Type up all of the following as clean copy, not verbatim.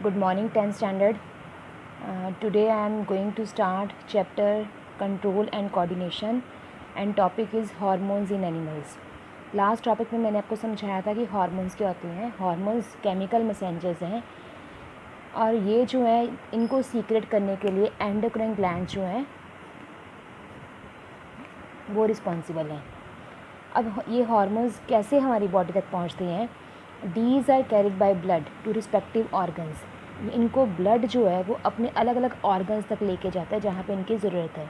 Good morning, 10th standard. Today I am going to start chapter control and coordination and topic is hormones in animals. Last topic में मैंने आपको समझाया था कि hormones क्या होते हैं. हार्मोन्स केमिकल मैसेंजर्स हैं और ये जो है इनको सीक्रेट करने के लिए एंडोक्राइन ग्लैंड जो हैं वो रिस्पॉन्सिबल हैं. अब ये हार्मोन्स कैसे हमारी बॉडी तक पहुंचते हैं. These are carried by blood to respective organs. इनको ब्लड जो है वो अपने अलग अलग ऑर्गन्स तक लेके जाता है जहाँ पे इनकी ज़रूरत है.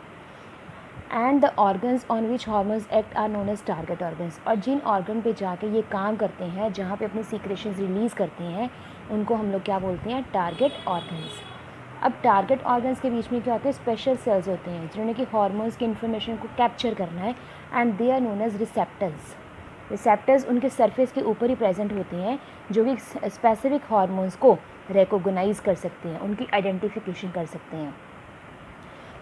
And the organs on which hormones act are known as target organs. और जिन ऑर्गन पे जाके ये काम करते हैं, जहाँ पे अपनी सीक्रेशंस रिलीज़ करते हैं, उनको हम लोग क्या बोलते हैं, टारगेट ऑर्गन्स. अब टारगेट ऑर्गन्स के बीच में क्या होते हैं, स्पेशल सेल्स होते हैं जिन्होंने कि हार्मोन्स की इन्फॉर्मेशन को कैप्चर करना है and they are known as receptors. Receptors उनके सरफेस के ऊपर ही प्रेजेंट होते हैं जो भी स्पेसिफिक हार्मोन्स को रिकॉग्नाइज कर सकते हैं, उनकी आइडेंटिफिकेशन कर सकते हैं.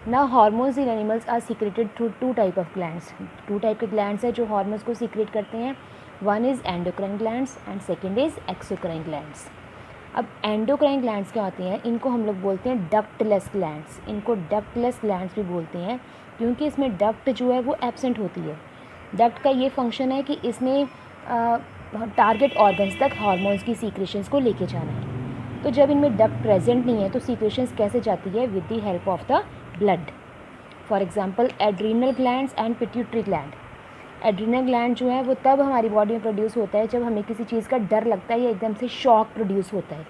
Now hormones in animals are secreted through two type of glands. Two type के ग्लैंड्स हैं जो हार्मोन्स को सीक्रेट करते हैं. One is endocrine glands and second is exocrine glands. अब एंडोक्राइन ग्लैंड्स क्या होते हैं, इनको हम लोग बोलते हैं डक्टलेस ग्लैंड्स. इनको डक्टलेस ग्लैंड्स भी बोलते हैं क्योंकि इसमें डक्ट जो है वो एब्सेंट होती है. डक्ट का ये फंक्शन है कि इसने टारगेट ऑर्गन्स तक हार्मोन्स की सीक्रेशंस को लेके जाना है. तो जब इनमें डक्ट प्रेजेंट नहीं है तो सीक्रेशंस कैसे जाती है, with the help of the blood. For example adrenal glands and pituitary gland. Adrenal gland जो है वो तब हमारी बॉडी में प्रोड्यूस होता है जब हमें किसी चीज़ का डर लगता है या एकदम से शॉक प्रोड्यूस होता है.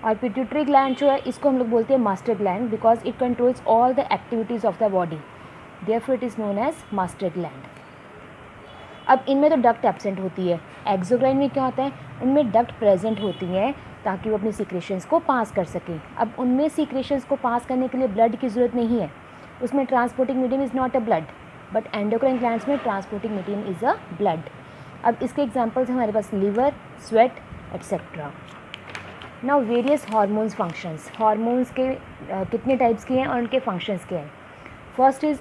और पिट्यूटरी ग्लैंड जो है इसको हम लोग बोलते हैं master gland because it controls all the activities of the body. Therefore it is known as master gland. अब इनमें तो डक्ट एब्सेंट होती है. एक्सोक्राइन में क्या होता है, उनमें डक्ट प्रेजेंट होती हैं ताकि वो अपनी सीक्रेशंस को पास कर सकें. अब उनमें सीक्रेशंस को पास करने के लिए ब्लड की ज़रूरत नहीं है, उसमें transporting medium is not a blood, but endocrine glands में transporting medium is a blood. अब इसके एग्जांपल्स हैं हमारे पास liver, sweat etcetera. Now various hormones functions. Hormones के कितने टाइप्स के हैं और उनके फंक्शंस क्या हैं. First is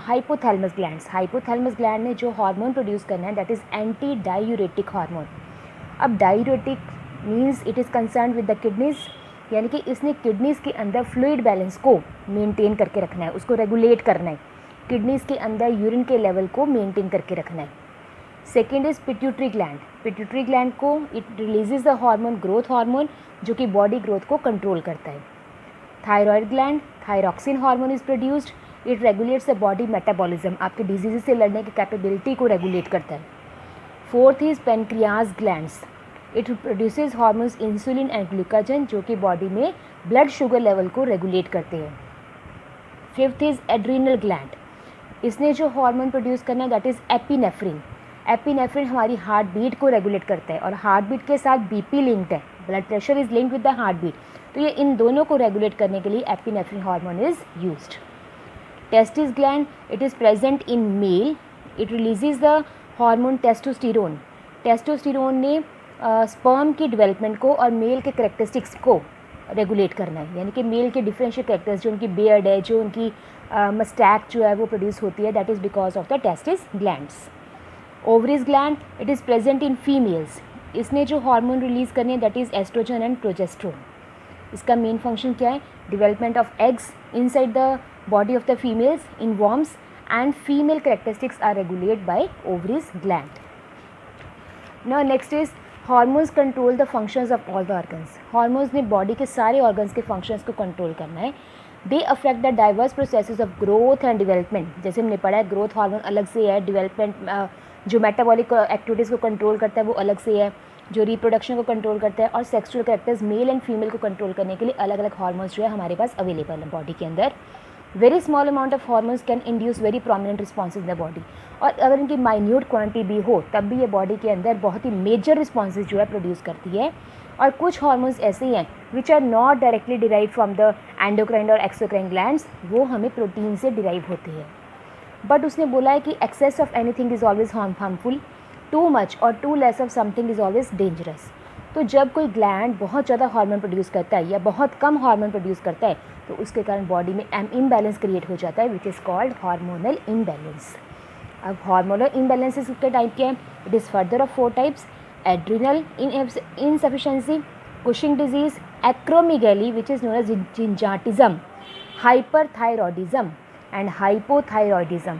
hypothalamus glands. Hypothalamus gland ने जो हार्मोन प्रोड्यूस करना है that is anti diuretic hormone. अब diuretic means it is concern with the kidneys, यानी कि इसने किडनीज़ के अंदर फ्लूइड बैलेंस को मेंटेन करके रखना है, उसको रेगुलेट करना है. किडनीज़ के अंदर यूरिन के लेवल को मेंटेन करके रखना है. Second is pituitary gland. Pituitary gland को it releases the hormone growth hormone जो कि बॉडी ग्रोथ को कंट्रोल करता है. Thyroid gland, thyroxine hormone is produced. It regulates the body metabolism, आपके डिजीज़ से लड़ने की कैपेबिलिटी को रेगुलेट करता है. Fourth is pancreas glands. It produces hormones insulin and glucagon जो कि बॉडी में ब्लड शुगर लेवल को रेगुलेट करते हैं. Fifth is adrenal gland. इसने जो हार्मोन प्रोड्यूस करना है दैट इज़ एपिनेफ्रिन. एपिनेफ्रिन हमारी हार्ट बीट को रेगुलेट करता है और हार्ट बीट के साथ बीपी लिंक्ड है, blood pressure is linked with the heart beat. तो ये इन दोनों को रेगुलेट करने के लिए epinephrine hormone is used. Testis gland, it is present in male. It releases the hormone testosterone. Testosterone ने स्पर्म की डेवलपमेंट को और मेल के करेक्टरिस्टिक्स को रेगुलेट करना है, यानी कि मेल के डिफरेंशियल करेक्टर्स, जो उनकी बियर्ड है, जो उनकी मस्टैक जो है वो प्रोड्यूस होती है, that is because of the testis glands. Ovaries gland, it is present in females. इसने जो हार्मोन रिलीज़ करनी है that is estrogen and progesterone. इसका मेन फंक्शन क्या है, development of eggs inside the body of the females in worms and female characteristics are regulated by ovaries gland. Now next is hormones control the functions of all the organs. Hormones ने body के सारे organs के functions को control करना है. They affect the diverse processes of growth and development. जैसे हमने पढ़ा है growth hormone अलग से है, development जो metabolic activities को control करता है वो अलग से है, जो reproduction को control करता है, और sexual characters male and female को control करने के लिए अलग अलग hormones जो है हमारे पास available है body के अंदर. Very small amount of hormones can induce very prominent responses in the body. और अगर इनकी माइन्यूट क्वांटिटी भी हो तब भी ये बॉडी के अंदर बहुत ही मेजर रिस्पॉन्सेज जो है प्रोड्यूस करती है. और कुछ हार्मोन्स ऐसे हैं which are not directly derive from the endocrine और एक्सोक्राइन ग्लैंड्स, वो हमें प्रोटीन से डिराइव होते हैं. बट उसने बोला है कि excess of anything is always harmful, too much और too less of something is always dangerous. तो जब कोई ग्लैंड बहुत ज़्यादा हार्मोन प्रोड्यूस करता है या बहुत कम हार्मोन प्रोड्यूस करता है तो उसके कारण बॉडी में इम्बैलेंस क्रिएट हो जाता है which is called hormonal imbalance. अब हार्मोनल इम्बैलेंसेस के टाइप क्या है, it is further of 4 types. Adrenal insufficiency, Cushing disease, acromegaly which is known as gigantism, hyperthyroidism and hypothyroidism.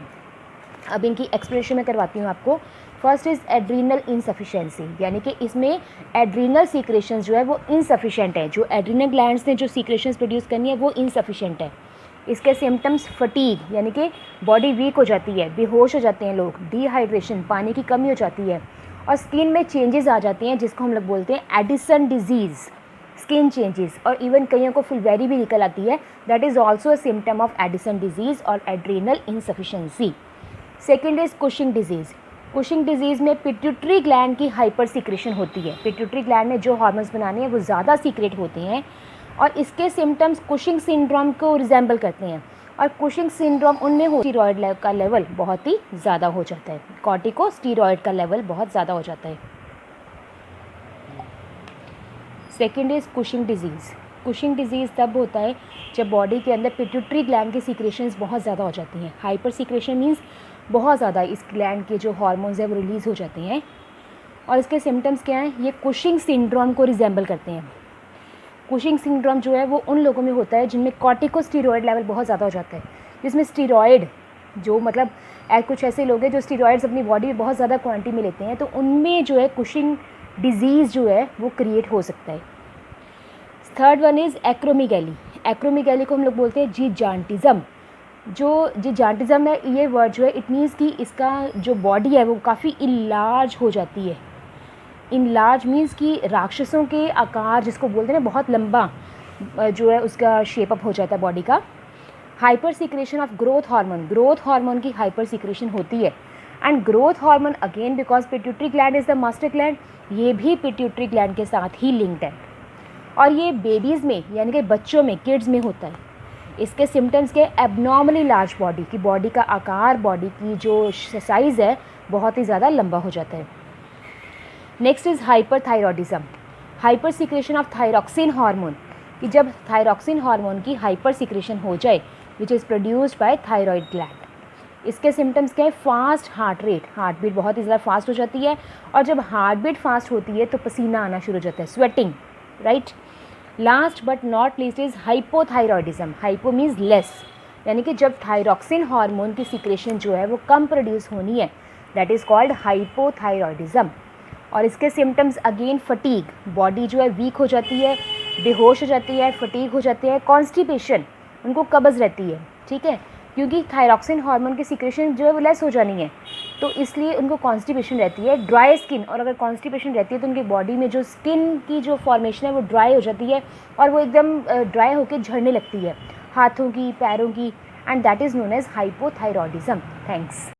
अब इनकी एक्सप्लेनेशन में करवाती हूँ आपको। फर्स्ट इज़ एड्रीनल इनसफिशेंसी, यानी कि इसमें एड्रीनल सीक्रेशंस जो है वो इनसफिशेंट है, जो एड्रीनल ग्लैंड्स ने जो सीक्रेशंस प्रोड्यूस करनी है वो इनसफिशेंट है। इसके सिम्टम्स फटीग, यानी कि बॉडी वीक हो जाती है, बेहोश हो जाते हैं लोग, डिहाइड्रेशन, पानी की कमी हो जाती है, और स्किन में चेंजेस आ जाती हैं जिसको हम लोग बोलते हैं एडिसन डिजीज़, स्किन चेंजेस, और इवन कईयों को फुलवेरी भी निकल आती है, that is also a symptom of Addison disease और adrenal insufficiency. Second is Cushing disease. Cushing disease में पिट्यूटरी ग्लैंड की हाइपर सीक्रेशन होती है, पिट्यूटरी ग्लैंड में जो हार्मोन्स बनाने हैं वो ज़्यादा सीक्रेट होते हैं, और इसके सिम्टम्स कुशिंग सिंड्रोम को रिजेंबल करते हैं, और कुशिंग सिंड्रोम उनमें स्टीरॉयड का लेवल बहुत ही ज़्यादा हो जाता है, कॉर्टिकोस्टीरॉयड का लेवल बहुत ज़्यादा हो जाता है। Second is Cushing disease. Cushing disease तब होता है जब बॉडी के अंदर पिट्यूटरी ग्लैंड की सीक्रेशंस बहुत ज़्यादा हो जाती हैं। हाइपर सीक्रेशन मीन्स बहुत ज़्यादा इस ग्लैंड के जो हार्मोन्स हैं वो रिलीज़ हो जाते हैं, और इसके सिम्टम्स क्या हैं, ये कुशिंग सिंड्रोम को रिजेंबल करते हैं। कुशिंग सिंड्रोम जो है वो उन लोगों में होता है जिनमें कॉर्टिकोस्टीरॉयड लेवल बहुत ज़्यादा हो जाता है, जिसमें स्टीरॉयड जो मतलब कुछ ऐसे लोग हैं जो स्टीरॉयड्स अपनी बॉडी में बहुत ज़्यादा क्वांटिटी में लेते हैं, तो उनमें जो है कुशिंग डिजीज़ जो है वो क्रिएट हो सकता है। Third one is acromegaly. Acromegaly को हम लोग बोलते हैं जिजांटिज़म। जो जिजांटिज़म है, ये वर्ड जो है इट मीन्स कि इसका जो बॉडी है वो काफ़ी इनलार्ज हो जाती है। इनलार्ज मीन्स कि राक्षसों के आकार जिसको बोलते हैं ना, बहुत लंबा जो है उसका शेप अप हो जाता है बॉडी का। Hyper secretion of growth hormone, growth hormone की हाइपर सीक्रेशन होती है, and growth hormone again because pituitary gland is the master gland, ये भी पिट्यूटरी ग्लैंड के साथ ही लिंक्ड है, और ये बेबीज़ में यानी कि बच्चों में, किड्स में होता है। इसके सिम्टम्स के एबनॉर्मली लार्ज बॉडी की, बॉडी का आकार, बॉडी की जो साइज़ है बहुत ही ज़्यादा लंबा हो जाता है। Next is hyperthyroidism. Hyper secretion of thyroxine hormone, कि जब थायरॉक्सिन हार्मोन की हाइपर सीक्रेशन हो जाए which is produced by thyroid gland. इसके सिम्टम्स क्या है, fast heart rate, heart beat बहुत ही ज़्यादा फास्ट हो जाती है, और जब हार्ट बीट फास्ट होती है तो पसीना आना शुरू हो जाता है, sweating, right. Last but not least is hypothyroidism. Hypo means less, यानी कि जब थायरॉक्सिन हार्मोन की सीक्रेशन जो है वो कम प्रोड्यूस होनी है, दैट इज़ कॉल्ड हाइपोथायरॉयडिज्म। और इसके सिम्टम्स अगेन फटीग, बॉडी जो है वीक हो जाती है, बेहोश हो जाती है, फटीग हो जाती है, कॉन्स्टिपेशन, उनको कब्ज़ रहती है, ठीक है, क्योंकि थायरॉक्सिन हार्मोन की सीक्रेशन जो है वो लेस हो जानी है, तो इसलिए उनको कॉन्स्टिपेशन रहती है, ड्राई स्किन, और अगर कॉन्स्टिपेशन रहती है तो उनकी बॉडी में जो स्किन की जो फॉर्मेशन है वो ड्राई हो जाती है, और वो एकदम ड्राई होकर झड़ने लगती है हाथों की, पैरों की, and that is known as hypothyroidism. Thanks.